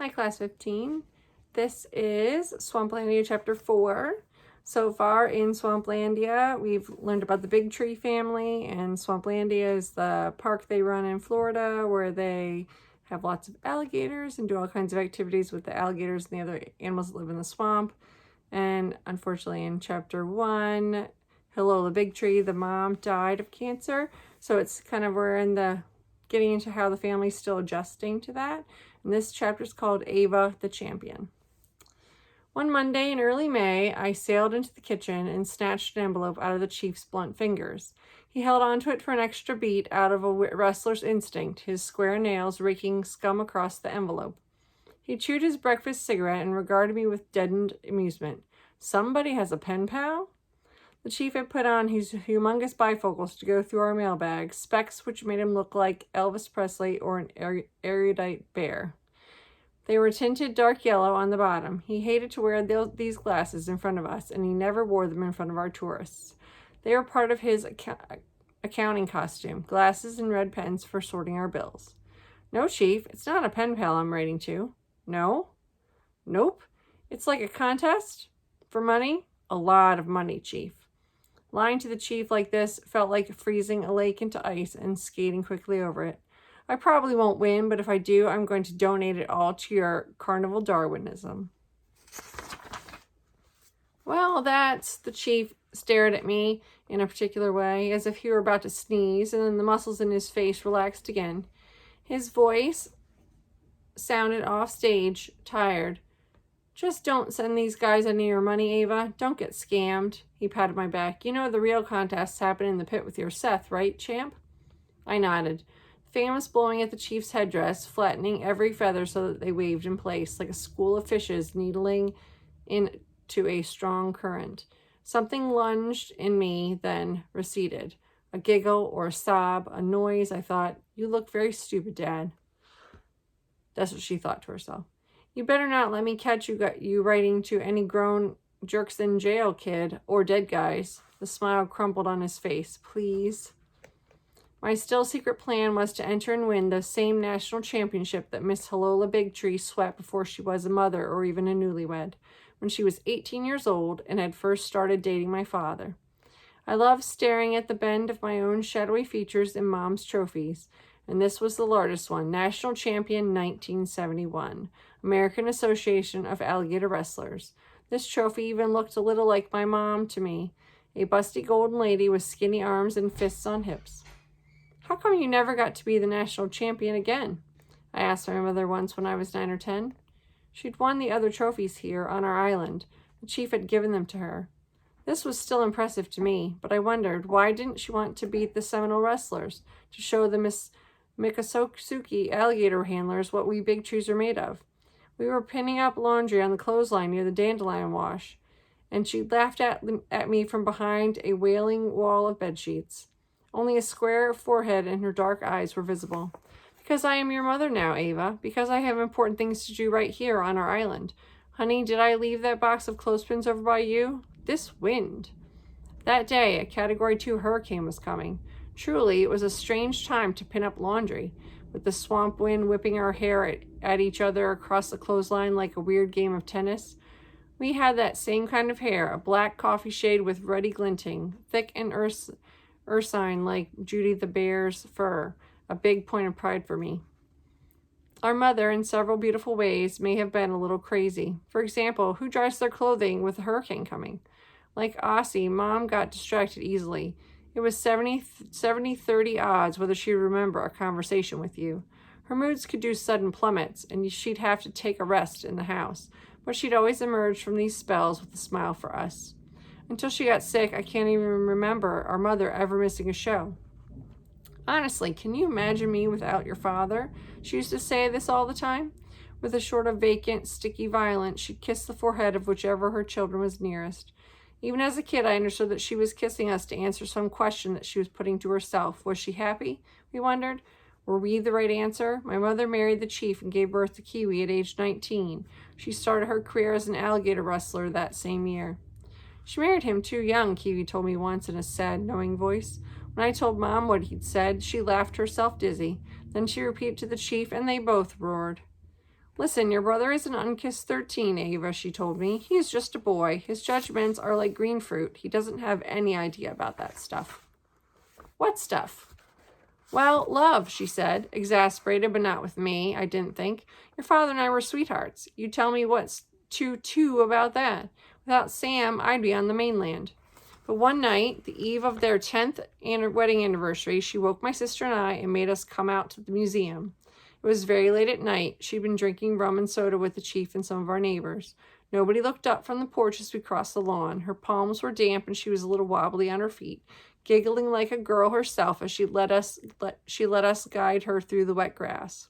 Hi, Class 15. This is Swamplandia Chapter 4. So far in Swamplandia, we've learned about the Big Tree family, and Swamplandia is the park they run in Florida where they have lots of alligators and do all kinds of activities with the alligators and the other animals that live in the swamp. And unfortunately in Chapter 1, Hello, the Big Tree, the mom died of cancer. So it's kind of we're in the getting into how the family's still adjusting to that. And this chapter is called Ava the Champion. One Monday in early May, I sailed into the kitchen and snatched an envelope out of the chief's blunt fingers. He held onto it for an extra beat out of a wrestler's instinct, his square nails raking scum across the envelope. He chewed his breakfast cigarette and regarded me with deadened amusement. Somebody has a pen pal? The chief had put on his humongous bifocals to go through our mailbag, specs which made him look like Elvis Presley or an erudite bear. They were tinted dark yellow on the bottom. He hated to wear these glasses in front of us, and he never wore them in front of our tourists. They were part of his accounting costume, glasses and red pens for sorting our bills. No, Chief, it's not a pen pal I'm writing to. No? Nope. It's like a contest? For money? A lot of money, Chief. Lying to the chief like this felt like freezing a lake into ice and skating quickly over it. I probably won't win, but if I do, I'm going to donate it all to your carnival Darwinism. Well, the chief stared at me in a particular way, as if he were about to sneeze, and then the muscles in his face relaxed again. His voice sounded off stage, tired. Just don't send these guys any of your money, Ava. Don't get scammed. He patted my back. You know the real contests happen in the pit with your Seth, right, champ? I nodded. The fan was blowing at the chief's headdress, flattening every feather so that they waved in place, like a school of fishes needling into a strong current. Something lunged in me, then receded. A giggle or a sob, a noise. I thought, you look very stupid, Dad. That's what she thought to herself. You better not let me catch you writing to any grown jerks in jail, kid, or dead guys. The smile crumpled on his face. Please. My still secret plan was to enter and win the same national championship that Miss Halola Bigtree swept before she was a mother or even a newlywed, when she was 18 years old and had first started dating my father. I loved staring at the bend of my own shadowy features in Mom's trophies, and this was the largest one, National Champion 1971, American Association of Alligator Wrestlers. This trophy even looked a little like my mom to me, a busty golden lady with skinny arms and fists on hips. How come you never got to be the national champion again? I asked my mother once when I was 9 or 10. She'd won the other trophies here on our island. The chief had given them to her. This was still impressive to me, but I wondered, why didn't she want to beat the Seminole wrestlers, to show the Miss Mikasosuke alligator handlers what we big trees are made of? We were pinning up laundry on the clothesline near the dandelion wash, and she laughed at me from behind a wailing wall of bedsheets. Only a square forehead and her dark eyes were visible. Because I am your mother now, Ava. Because I have important things to do right here on our island. Honey, did I leave that box of clothespins over by you? This wind. That day, a Category 2 hurricane was coming. Truly, it was a strange time to pin up laundry, with the swamp wind whipping our hair at each other across the clothesline like a weird game of tennis. We had that same kind of hair, a black coffee shade with ruddy glinting, thick and ursine like Judy the Bear's fur, a big point of pride for me. Our mother, in several beautiful ways, may have been a little crazy. For example, who dries their clothing with a hurricane coming? Like Aussie, Mom got distracted easily. It was 70-30 odds whether she'd remember a conversation with you. Her moods could do sudden plummets, and she'd have to take a rest in the house, but she'd always emerge from these spells with a smile for us. Until she got sick, I can't even remember our mother ever missing a show. Honestly, can you imagine me without your father? She used to say this all the time. With a sort of vacant, sticky violence, she'd kiss the forehead of whichever her children was nearest. Even as a kid, I understood that she was kissing us to answer some question that she was putting to herself. Was she happy? We wondered. Were we the right answer? My mother married the chief and gave birth to Kiwi at age 19. She started her career as an alligator wrestler that same year. She married him too young, Kiwi told me once in a sad, knowing voice. When I told Mom what he'd said, she laughed herself dizzy. Then she repeated to the chief, and they both roared. Listen, your brother is an unkissed 13, Ava, she told me. He is just a boy. His judgments are like green fruit. He doesn't have any idea about that stuff. What stuff? Well, love, she said, exasperated, but not with me, I didn't think. Your father and I were sweethearts. You tell me what's too about that. Without Sam, I'd be on the mainland. But one night, the eve of their 10th wedding anniversary, she woke my sister and I and made us come out to the museum. It was very late at night. She'd been drinking rum and soda with the chief and some of our neighbors. Nobody looked up from the porch as we crossed the lawn. Her palms were damp and she was a little wobbly on her feet, giggling like a girl herself as she let us guide her through the wet grass.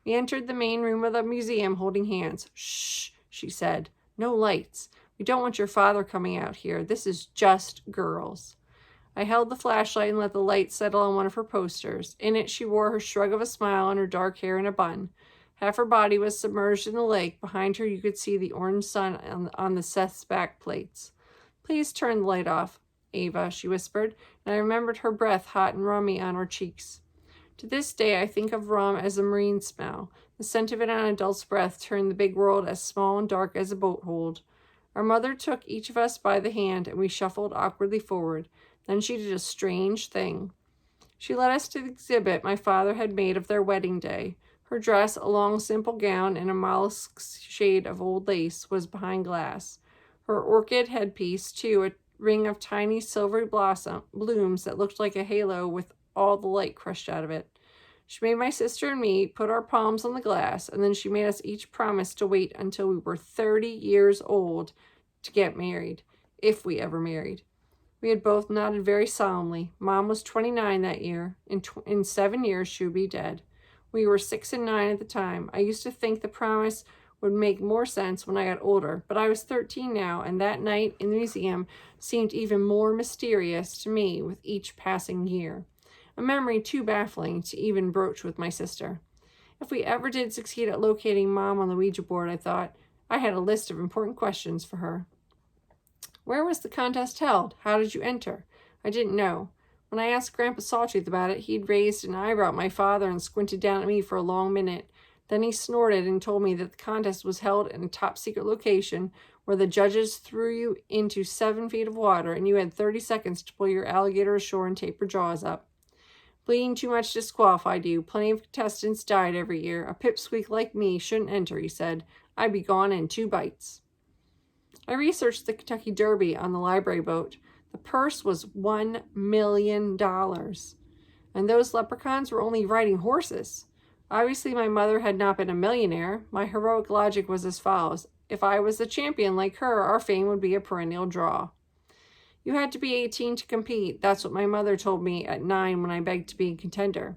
We entered the main room of the museum holding hands. Shh, she said. No lights. We don't want your father coming out here. This is just girls. I held the flashlight and let the light settle on one of her posters. In it, she wore her shrug of a smile and her dark hair in a bun. Half her body was submerged in the lake. Behind her, you could see the orange sun on the Seth's back plates. Please turn the light off, Ava, she whispered, and I remembered her breath hot and rummy on her cheeks. To this day, I think of rum as a marine smell. The scent of it on an adult's breath turned the big world as small and dark as a boat hold. Our mother took each of us by the hand, and we shuffled awkwardly forward. Then she did a strange thing. She led us to the exhibit my father had made of their wedding day. Her dress, a long, simple gown in a mollusk shade of old lace, was behind glass. Her orchid headpiece, too, a ring of tiny silvery blooms that looked like a halo with all the light crushed out of it. She made my sister and me put our palms on the glass, and then she made us each promise to wait until we were 30 years old to get married, if we ever married. We had both nodded very solemnly. Mom was 29 that year. In 7 years, she would be dead. We were 6 and 9 at the time. I used to think the promise would make more sense when I got older, but I was 13 now, and that night in the museum seemed even more mysterious to me with each passing year. A memory too baffling to even broach with my sister. If we ever did succeed at locating Mom on the Ouija board, I thought, I had a list of important questions for her. Where was the contest held? How did you enter? I didn't know. When I asked Grandpa Sawtooth about it, he'd raised an eyebrow at my father and squinted down at me for a long minute. Then he snorted and told me that the contest was held in a top-secret location where the judges threw you into 7 feet of water and you had 30 seconds to pull your alligator ashore and tape your jaws up. Bleeding too much disqualified you. Plenty of contestants died every year. A pipsqueak like me shouldn't enter, he said. I'd be gone in 2 bites. I researched the Kentucky Derby on the library boat. The purse was $1 million. And those leprechauns were only riding horses. Obviously, my mother had not been a millionaire. My heroic logic was as follows. If I was the champion like her, our fame would be a perennial draw. You had to be 18 to compete. That's what my mother told me at 9 when I begged to be a contender.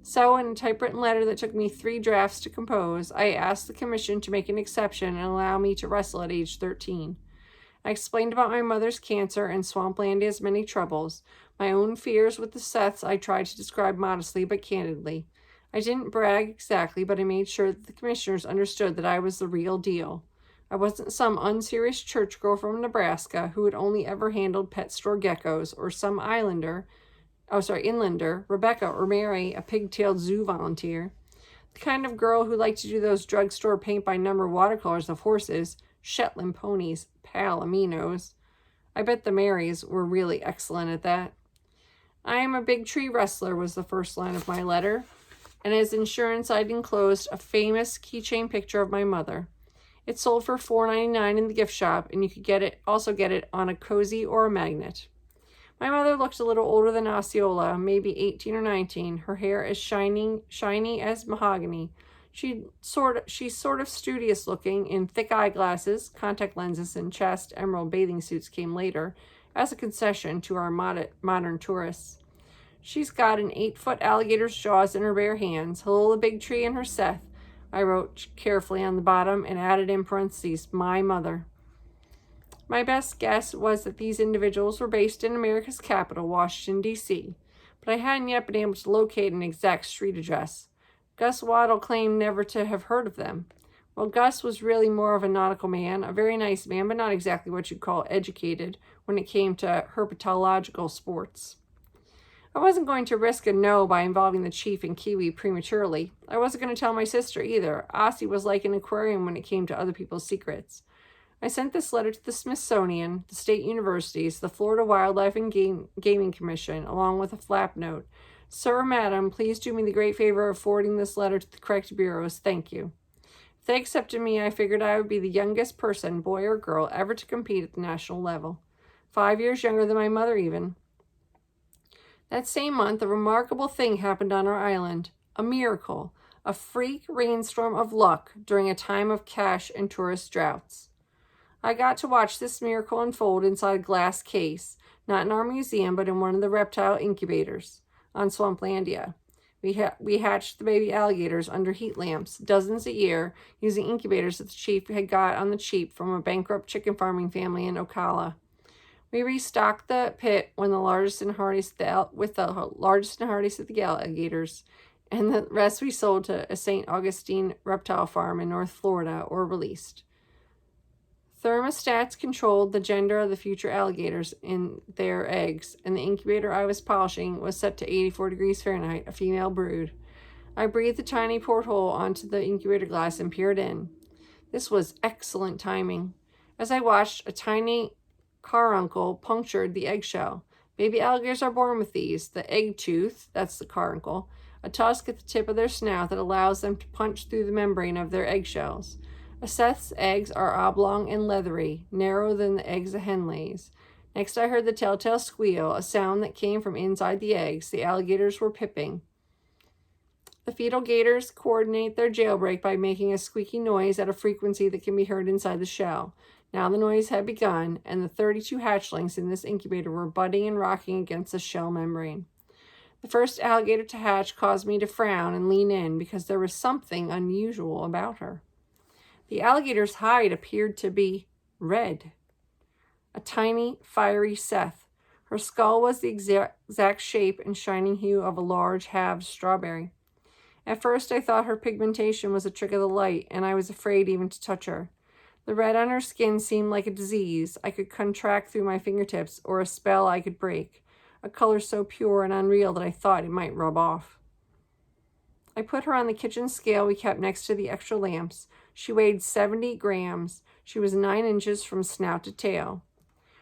So, in a typewritten letter that took me 3 drafts to compose, I asked the commission to make an exception and allow me to wrestle at age 13. I explained about my mother's cancer and Swamplandia's many troubles. My own fears with the Seths I tried to describe modestly but candidly. I didn't brag exactly, but I made sure that the commissioners understood that I was the real deal. I wasn't some unserious church girl from Nebraska who had only ever handled pet store geckos, or some inlander, Rebecca, or Mary, a pigtailed zoo volunteer. The kind of girl who liked to do those drugstore paint-by-number watercolors of horses, Shetland ponies, palominos. I bet the Marys were really excellent at that. I am a big tree wrestler was the first line of my letter, and as insurance I'd enclosed a famous keychain picture of my mother. It sold for $4.99 in the gift shop, and you could also get it on a cozy or a magnet. My mother looked a little older than Osceola, maybe 18 or 19, her hair as shiny as mahogany. She's sort of studious looking, in thick eyeglasses, contact lenses, and chest emerald bathing suits came later, as a concession to our modern tourists. She's got an 8-foot alligator's jaws in her bare hands. Hello, the big tree and her Seth, I wrote carefully on the bottom and added in parentheses, my mother. My best guess was that these individuals were based in America's capital, Washington, D.C., but I hadn't yet been able to locate an exact street address. Gus Waddle claimed never to have heard of them. Well, Gus was really more of a nautical man, a very nice man, but not exactly what you'd call educated when it came to herpetological sports. I wasn't going to risk a no by involving the chief and Kiwi prematurely. I wasn't going to tell my sister either. Ossie was like an aquarium when it came to other people's secrets. I sent this letter to the Smithsonian, the state universities, the Florida Wildlife and Gaming Commission, along with a flap note. Sir, madam, please do me the great favor of forwarding this letter to the correct bureaus. Thank you. If they accepted me, I figured I would be the youngest person, boy or girl, ever to compete at the national level. 5 years younger than my mother even. That same month, a remarkable thing happened on our island. A miracle. A freak rainstorm of luck during a time of cash and tourist droughts. I got to watch this miracle unfold inside a glass case, not in our museum, but in one of the reptile incubators on Swamplandia. We hatched the baby alligators under heat lamps, dozens a year, using incubators that the chief had got on the cheap from a bankrupt chicken farming family in Ocala. We restocked the pit when the largest and hardiest with the largest and hardiest of the alligators, and the rest we sold to a St. Augustine reptile farm in North Florida or released. Thermostats controlled the gender of the future alligators in their eggs, and the incubator I was polishing was set to 84 degrees Fahrenheit, a female brood. I breathed a tiny porthole onto the incubator glass and peered in. This was excellent timing. As I watched, a tiny carbuncle punctured the eggshell. Baby alligators are born with these, the egg tooth, that's the carbuncle, a tusk at the tip of their snout that allows them to punch through the membrane of their eggshells. A Seth's eggs are oblong and leathery, narrower than the eggs a hen lays. Next I heard the telltale squeal, a sound that came from inside the eggs. The alligators were pipping. The fetal gators coordinate their jailbreak by making a squeaky noise at a frequency that can be heard inside the shell. Now the noise had begun, and the 32 hatchlings in this incubator were budding and rocking against the shell membrane. The first alligator to hatch caused me to frown and lean in because there was something unusual about her. The alligator's hide appeared to be red. A tiny, fiery Seth. Her skull was the exact shape and shining hue of a large halved strawberry. At first I thought her pigmentation was a trick of the light, and I was afraid even to touch her. The red on her skin seemed like a disease I could contract through my fingertips, or a spell I could break, a color so pure and unreal that I thought it might rub off. I put her on the kitchen scale we kept next to the extra lamps. She weighed 70 grams. She was 9 inches from snout to tail.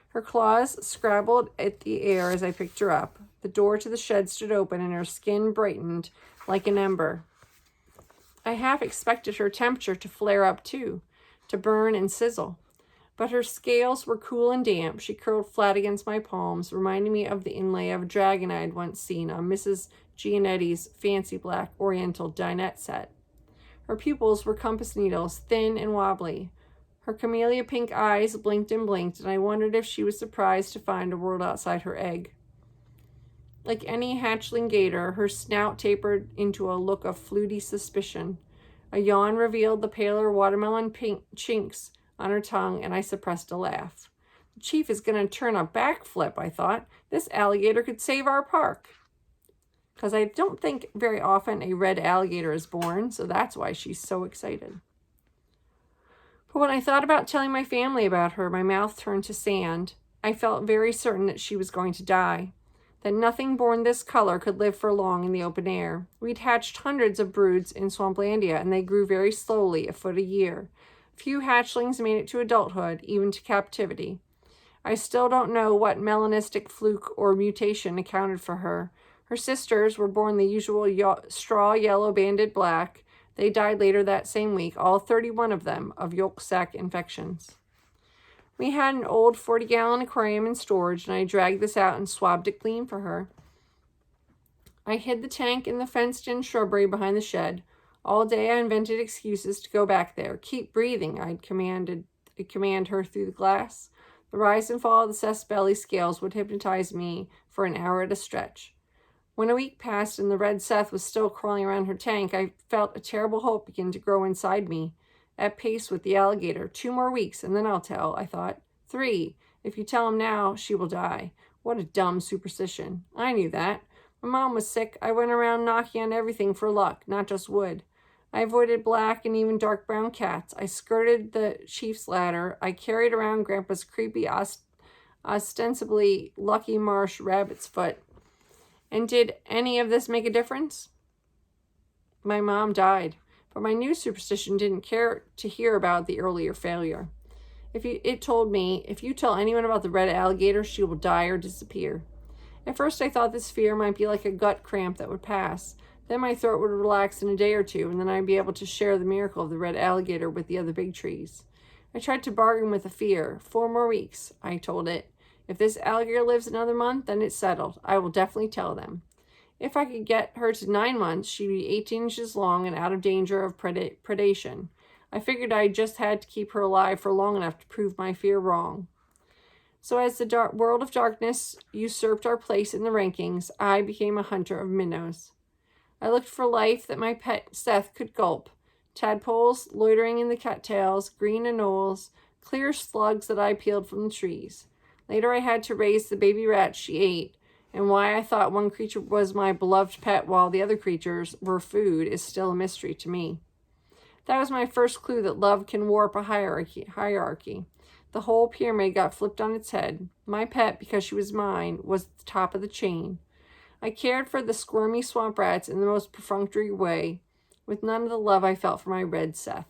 Her claws scrabbled at the air as I picked her up. The door to the shed stood open, and her skin brightened like an ember. I half expected her temperature to flare up too, to burn and sizzle. But her scales were cool and damp. She curled flat against my palms, reminding me of the inlay of a dragon I had once seen on Mrs. Gianetti's fancy black oriental dinette set. Her pupils were compass needles, thin and wobbly. Her camellia pink eyes blinked and blinked, and I wondered if she was surprised to find a world outside her egg. Like any hatchling gator, her snout tapered into a look of fluty suspicion. A yawn revealed the paler watermelon pink chinks on her tongue, and I suppressed a laugh. The chief is going to turn a backflip, I thought. This alligator could save our park. Because I don't think very often a red alligator is born, so that's why she's so excited. But when I thought about telling my family about her, my mouth turned to sand. I felt very certain that she was going to die, that nothing born this color could live for long in the open air. We'd hatched hundreds of broods in Swamplandia, and they grew very slowly, a foot a year. Few hatchlings made it to adulthood, even to captivity. I still don't know what melanistic fluke or mutation accounted for her. Her sisters were born the usual straw yellow banded black. They died later that same week, all 31 of them, of yolk sac infections. We had an old 40-gallon aquarium in storage, and I dragged this out and swabbed it clean for her. I hid the tank in the fenced-in shrubbery behind the shed. All day I invented excuses to go back there. Keep breathing, I'd command her through the glass. The rise and fall of the Seth's belly scales would hypnotize me for an hour at a stretch. When a week passed and the red Seth was still crawling around her tank, I felt a terrible hope begin to grow inside me. At pace with the alligator. 2 more weeks, and then I'll tell, I thought. 3. If you tell him now, she will die. What a dumb superstition. I knew that. My mom was sick. I went around knocking on everything for luck, not just wood. I avoided black and even dark brown cats. I skirted the chief's ladder. I carried around Grandpa's creepy, ostensibly Lucky Marsh rabbit's foot. And did any of this make a difference? My mom died, but my new superstition didn't care to hear about the earlier failure. It told me, if you tell anyone about the red alligator, she will die or disappear. At first I thought this fear might be like a gut cramp that would pass. Then my throat would relax in a day or two, and then I'd be able to share the miracle of the red alligator with the other big trees. I tried to bargain with the fear. 4 more weeks, I told it. If this alligator lives another month, then it's settled. I will definitely tell them. If I could get her to 9 months, she'd be 18 inches long and out of danger of predation. I figured I just had to keep her alive for long enough to prove my fear wrong. So as the world of darkness usurped our place in the rankings, I became a hunter of minnows. I looked for life that my pet Seth could gulp. Tadpoles loitering in the cattails, green anoles, clear slugs that I peeled from the trees. Later I had to raise the baby rats she ate, and why I thought one creature was my beloved pet while the other creatures were food is still a mystery to me. That was my first clue that love can warp a hierarchy. The whole pyramid got flipped on its head. My pet, because she was mine, was at the top of the chain. I cared for the squirmy swamp rats in the most perfunctory way, with none of the love I felt for my red Seth.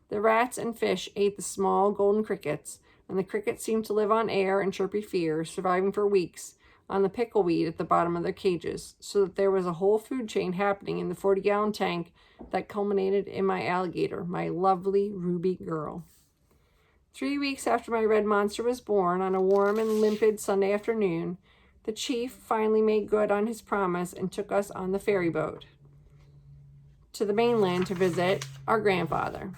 The rats and fish ate the small golden crickets, and the crickets seemed to live on air and chirpy fear, surviving for weeks on the pickleweed at the bottom of their cages, so that there was a whole food chain happening in the 40-gallon tank that culminated in my alligator, my lovely Ruby girl. 3 weeks after my red monster was born, on a warm and limpid Sunday afternoon, the chief finally made good on his promise and took us on the ferry boat to the mainland to visit our grandfather.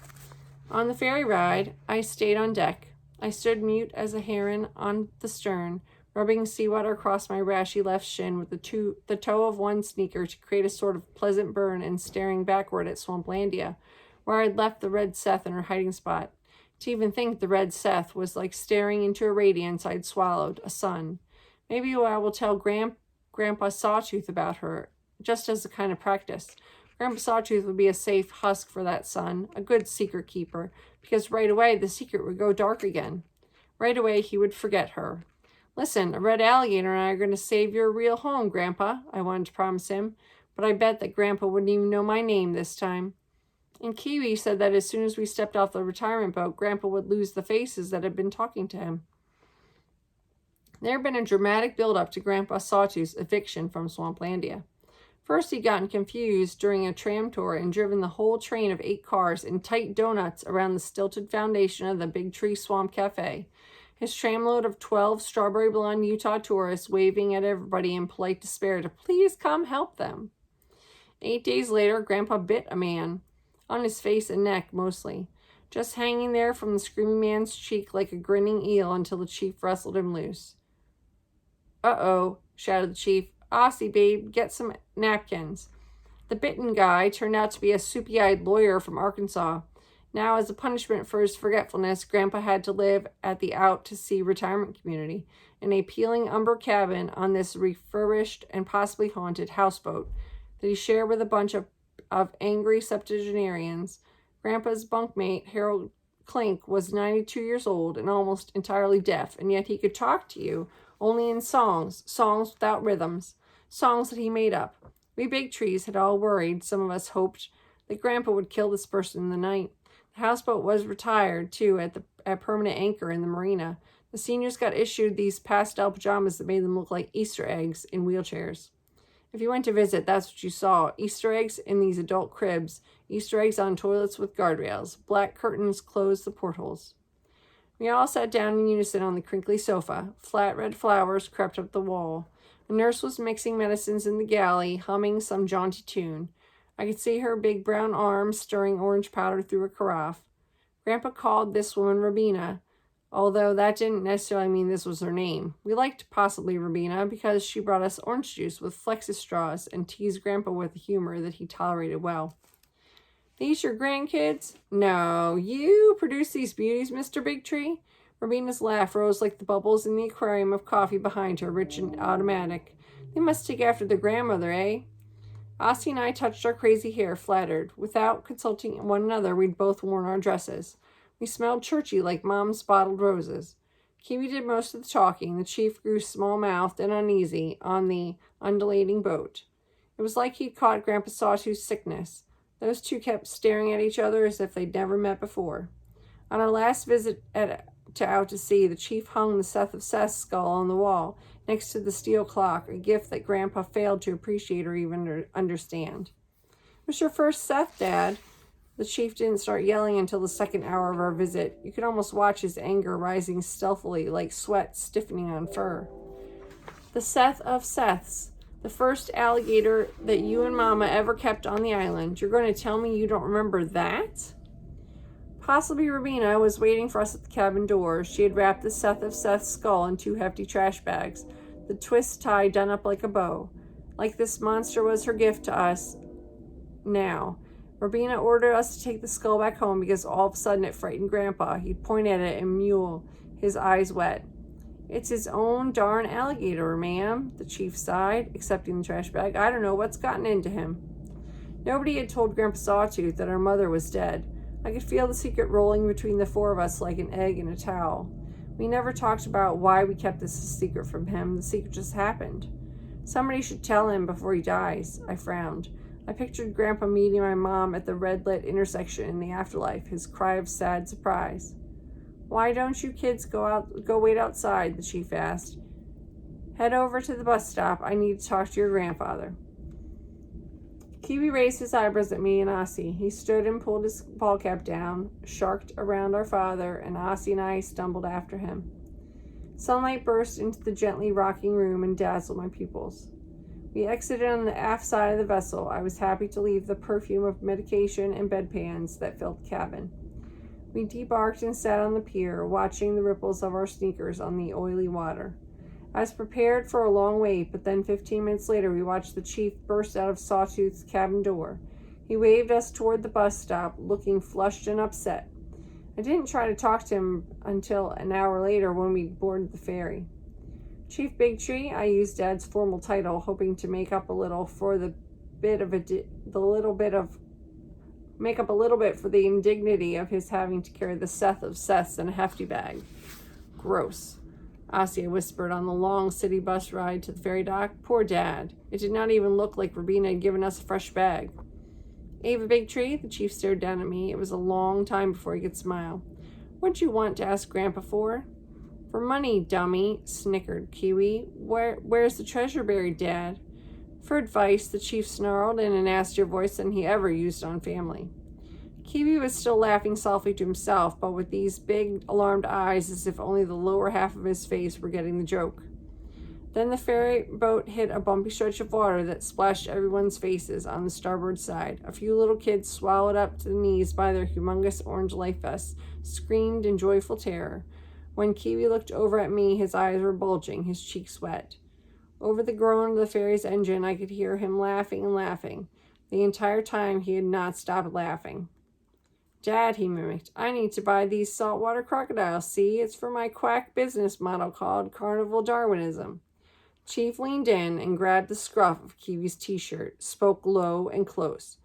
On the ferry ride, I stayed on deck. I stood mute as a heron on the stern, rubbing seawater across my rashy left shin with the toe of one sneaker to create a sort of pleasant burn, and staring backward at Swamplandia, where I'd left the red Seth in her hiding spot. To even think the red Seth was like staring into a radiance I'd swallowed, a sun. Maybe I will tell Grandpa Sawtooth about her, just as a kind of practice. Grandpa Sawtooth would be a safe husk for that sun, a good secret keeper, because right away the secret would go dark again. Right away he would forget her. Listen, a red alligator and I are going to save your real home, Grandpa, I wanted to promise him, but I bet that Grandpa wouldn't even know my name this time. And Kiwi said that as soon as we stepped off the retirement boat, Grandpa would lose the faces that had been talking to him. There had been a dramatic build-up to Grandpa Sawtooth's eviction from Swamplandia. First, he'd gotten confused during a tram tour and driven the whole train of 8 cars in tight donuts around the stilted foundation of the Big Tree Swamp Cafe. His tramload of 12 strawberry blonde Utah tourists waving at everybody in polite despair to please come help them. 8 days later, Grandpa bit a man, on his face and neck mostly, just hanging there from the screaming man's cheek like a grinning eel until the chief wrestled him loose. "Uh-oh," shouted the chief. "Aussie, babe, get some napkins." The bitten guy turned out to be a soupy-eyed lawyer from Arkansas. Now, as a punishment for his forgetfulness, Grandpa had to live at the out-to-sea retirement community in a peeling umber cabin on this refurbished and possibly haunted houseboat that he shared with a bunch of angry septuagenarians. Grandpa's bunkmate, Harold Clink, was 92 years old and almost entirely deaf, and yet he could talk to you only in songs without rhythms, songs that he made up. We big trees had all worried, some of us hoped, that Grandpa would kill this person in the night. The houseboat was retired, too, at permanent anchor in the marina. The seniors got issued these pastel pajamas that made them look like Easter eggs in wheelchairs. If you went to visit, that's what you saw. Easter eggs in these adult cribs. Easter eggs on toilets with guardrails. Black curtains closed the portholes. We all sat down in unison on the crinkly sofa. Flat red flowers crept up the wall. A nurse was mixing medicines in the galley, humming some jaunty tune. I could see her big brown arms stirring orange powder through a carafe. Grandpa called this woman Robina, although that didn't necessarily mean this was her name. We liked possibly Robina because she brought us orange juice with Flexus straws and teased Grandpa with a humor that he tolerated well. "These your grandkids?" "No, you produce these beauties, Mr. Big Tree?" Robina's laugh rose like the bubbles in the aquarium of coffee behind her, rich and automatic. "They must take after their grandmother, eh?" Ossie and I touched our crazy hair, flattered. Without consulting one another, we'd both worn our dresses. We smelled churchy like Mom's bottled roses. Kiwi did most of the talking. The chief grew small-mouthed and uneasy on the undulating boat. It was like he'd caught Grandpa Sawtooth's sickness. Those two kept staring at each other as if they'd never met before. On our last visit out to sea, the chief hung the Seth of Seth's skull on the wall next to the steel clock, a gift that Grandpa failed to appreciate or even understand. "It was your first Seth, Dad." The chief didn't start yelling until the second hour of our visit. You could almost watch his anger rising stealthily, like sweat stiffening on fur. "The Seth of Seths, the first alligator that you and Mama ever kept on the island. You're going to tell me you don't remember that?" Possibly Rubina was waiting for us at the cabin door. She had wrapped the Seth of Seth's skull in 2 hefty trash bags, the twist tie done up like a bow. Like this monster was her gift to us now. Rubina ordered us to take the skull back home because all of a sudden it frightened Grandpa. He'd point at it and mewl, his eyes wet. "It's his own darn alligator, ma'am," the chief sighed, accepting the trash bag. "I don't know what's gotten into him." Nobody had told Grandpa Sawtooth that our mother was dead. I could feel the secret rolling between the 4 of us like an egg in a towel. We never talked about why we kept this a secret from him. The secret just happened. "Somebody should tell him before he dies." I frowned. I pictured Grandpa meeting my mom at the red-lit intersection in the afterlife, his cry of sad surprise. "Why don't you kids go wait outside?" the chief asked. "Head over to the bus stop. I need to talk to your grandfather." Kiwi raised his eyebrows at me and Ossie. He stood and pulled his ball cap down, sharked around our father, and Ossie and I stumbled after him. Sunlight burst into the gently rocking room and dazzled my pupils. We exited on the aft side of the vessel. I was happy to leave the perfume of medication and bedpans that filled the cabin. We debarked and sat on the pier, watching the ripples of our sneakers on the oily water. I was prepared for a long wait, but then 15 minutes later we watched the chief burst out of Sawtooth's cabin door. He waved us toward the bus stop, looking flushed and upset. I didn't try to talk to him until an hour later when we boarded the ferry. "Chief Bigtree," I used Dad's formal title, hoping to make up a little for the indignity of his having to carry the Seth of Seths in a hefty bag. "Gross," Asya whispered on the long city bus ride to the ferry dock. "Poor Dad. It did not even look like Rubina had given us a fresh bag." "Ava Bigtree," the chief stared down at me. It was a long time before he could smile. "What'd you want to ask Grandpa for?" "For money, dummy," snickered Kiwi. Where's the treasure buried, Dad?" "For advice," the chief snarled in a nastier voice than he ever used on family. Kiwi was still laughing softly to himself, but with these big, alarmed eyes as if only the lower half of his face were getting the joke. Then the ferry boat hit a bumpy stretch of water that splashed everyone's faces on the starboard side. A few little kids, swallowed up to the knees by their humongous orange life vests, screamed in joyful terror. When Kiwi looked over at me, his eyes were bulging, his cheeks wet. Over the groan of the ferry's engine, I could hear him laughing and laughing. The entire time he had not stopped laughing. "Dad," he mimicked, "I need to buy these saltwater crocodiles. See, it's for my quack business model called Carnival Darwinism." Chief leaned in and grabbed the scruff of Kiwi's t-shirt, spoke low and close.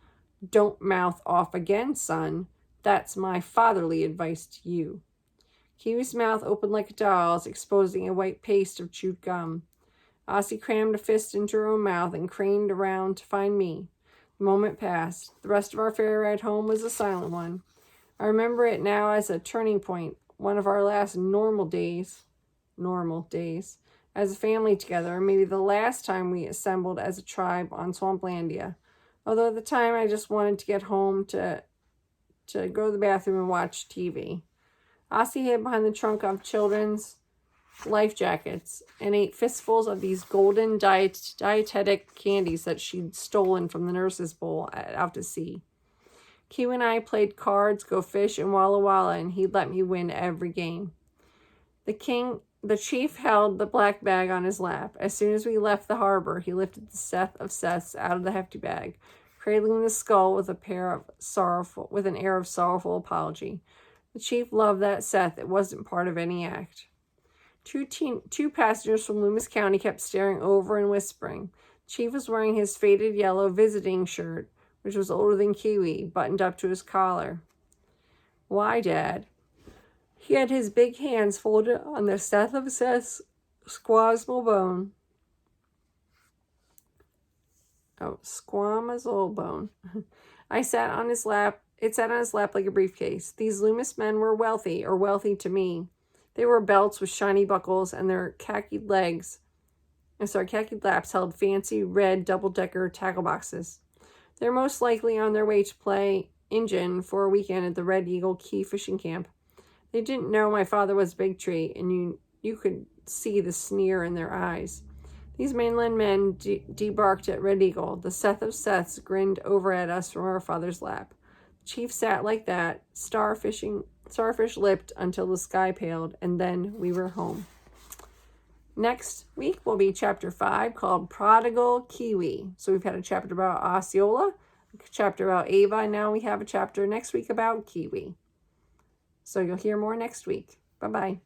"Don't mouth off again, son. That's my fatherly advice to you." Kiwi's mouth opened like a doll's, exposing a white paste of chewed gum. Ossie crammed a fist into her own mouth and craned around to find me. The moment passed. The rest of our ferry ride home was a silent one. I remember it now as a turning point, one of our last normal days, as a family together, and maybe the last time we assembled as a tribe on Swamplandia. Although at the time I just wanted to get home to go to the bathroom and watch TV. Ossie hid behind the trunk of children's life jackets and ate fistfuls of these golden dietetic candies that she'd stolen from the nurse's bowl out to sea. Kiwi and I played cards, go fish, and Walla Walla, and he'd let me win every game. The chief held the black bag on his lap. As soon as we left the harbor, he lifted the Seth of Seths out of the hefty bag, cradling the skull with an air of sorrowful apology. The chief loved that Seth. It wasn't part of any act. Two passengers from Loomis County kept staring over and whispering. The chief was wearing his faded yellow visiting shirt, which was older than Kiwi, buttoned up to his collar. "Why, Dad?" He had his big hands folded on the Seth of Seth's squamosal bone. Oh, squamosal bone. It sat on his lap like a briefcase. These Loomis men were wealthy, or wealthy to me. They wore belts with shiny buckles, and their khaki laps held fancy red double-decker tackle boxes. They're most likely on their way to play Injun for a weekend at the Red Eagle Key fishing camp. They didn't know my father was Big Tree, and you could see the sneer in their eyes. These mainland men debarked at Red Eagle. The Seth of Seths grinned over at us from our father's lap. The chief sat like that, starfish-lipped until the sky paled, and then we were home. Next week will be chapter 5 called Prodigal Kiwi. So we've had a chapter about Osceola, a chapter about Ava, and now we have a chapter next week about Kiwi. So you'll hear more next week. Bye-bye.